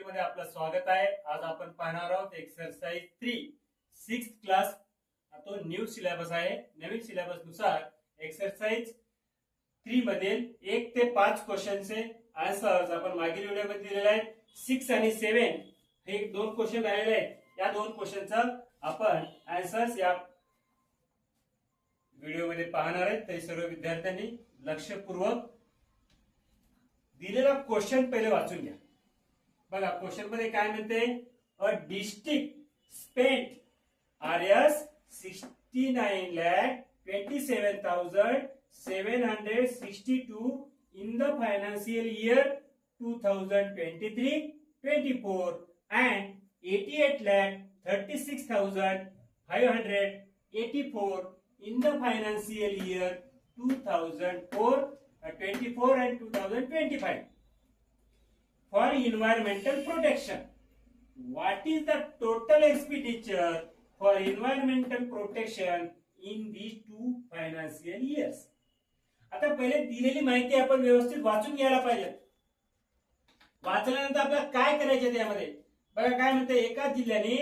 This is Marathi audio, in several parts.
मध्ये आपलं स्वागत आहे. आज आपण पाहणार आहोत एक्सरसाइज 3 6th क्लास. तो न्यू सिलेबस आहे. नवीन सिलेबस नुसार एक्सरसाइज 3 मधील 1 ते 5 क्वेश्चनचे आन्सर्स आपण मागील व्हिडिओ मध्ये दिलेले आहेत. 6 आणि 7 हे दोन क्वेश्चन राहिलेले आहेत. या दोन क्वेश्चनचा आपण आन्सर्स या व्हिडिओ मध्ये पाहणार आहेत. ते सर्व विद्यार्थ्यांनी लक्षपूर्वक दिलेला क्वेश्चन पहिले वाचून घ्या. बघा क्वेश्चन मध्ये काय म्हणते, a district spent RS 69,27,762 in the financial year 2023-24 and 88,36,584 in the financial year 2024 and 2025. For environmental protection, what is the total expenditure for environmental protection in these two financial years? आता पहिले दिलेली माहिती आपण व्यवस्थित वाचून घ्यायला पाहिजे. वाचल्यानंतर आपल्याला काय करायचे त्यामध्ये बघा काय म्हणते, एका जिल्ह्याने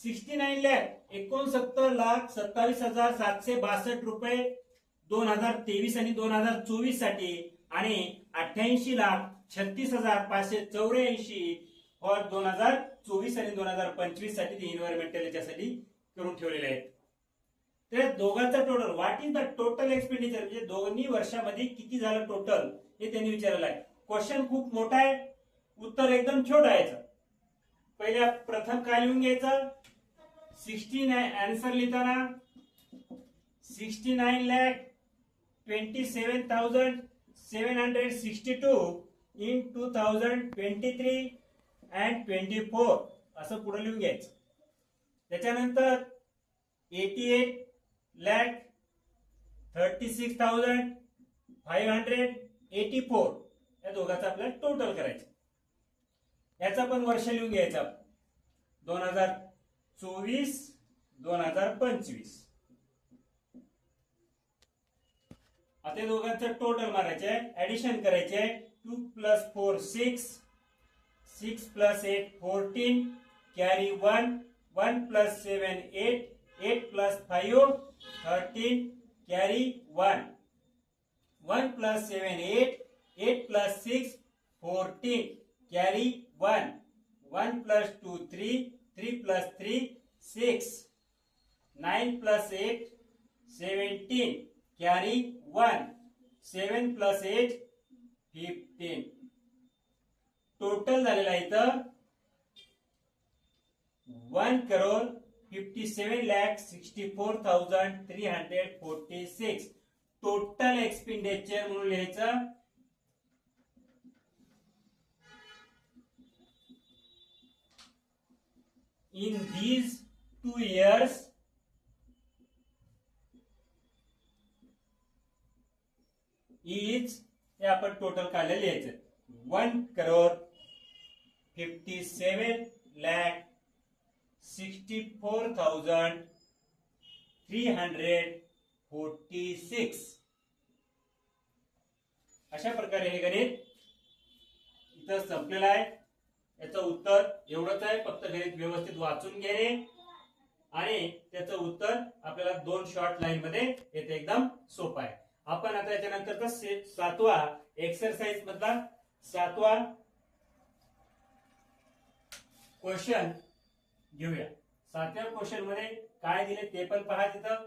69,69,27,27,762 रुपये 2023 आणि 2024 साठी आणि 88,36,584 फॉर 2024 आणि 2025 साठी ते एन्व्हायरमेंटल याच्यासाठी करून ठेवलेले आहेत. तर दोघांचा total what is the total expenditure, म्हणजे दोन्ही वर्षामध्ये किती झालं टोटल हे त्यांनी विचारलेलं आहे. क्वेश्चन खूप मोठा आहे, उत्तर एकदम छोटं आहे. पहिले प्रथम काय लिहून घ्यायचं, 69 आन्सर लिहिताना 69,27,762 in 2023 and 24 असं पुढे लिहून घ्यायचं. त्याच्यानंतर 88,36,584 या दोघांचं आपल्याला टोटल करायचं. याचा पण वर्ष लिहून घ्यायचा 2024 2025. आता दोघांचं टोटल मारायचे आहे, ऍडिशन करायचे आहे. 2 + 4 6, 6 + 8 14, carry 1, 1 + 7 8, 8 + 5 13, carry 1, 1 + 7 8, 8 + 6 14, carry 1, 1 + 2 3, 3 + 3 6, 9 + 8 17, carry 1, 7 + 8 15. Total झालेला आहे इथं 1,57,64,346. टोटल एक्सपेंडिचर म्हणून लिहायचं. In these 2 years is हे आपण टोटल काढलेलं लिहायचं 1,57,64,346. अशा प्रकारे हे गणित इथं संपलेलं आहे. याचं उत्तर एवढंच आहे, फक्त गणित व्यवस्थित वाचून घेणे आणि त्याचं उत्तर आपल्याला 2 शॉर्ट लाईन मध्ये येते. एकदम सोपं आहे. आपण आता याच्यानंतरचा 7वा एक्सरसाइज मधला 7वा क्वेश्चन घेऊया. 7व्या क्वेश्चन मध्ये काय दिले ते पण पहा. तिथं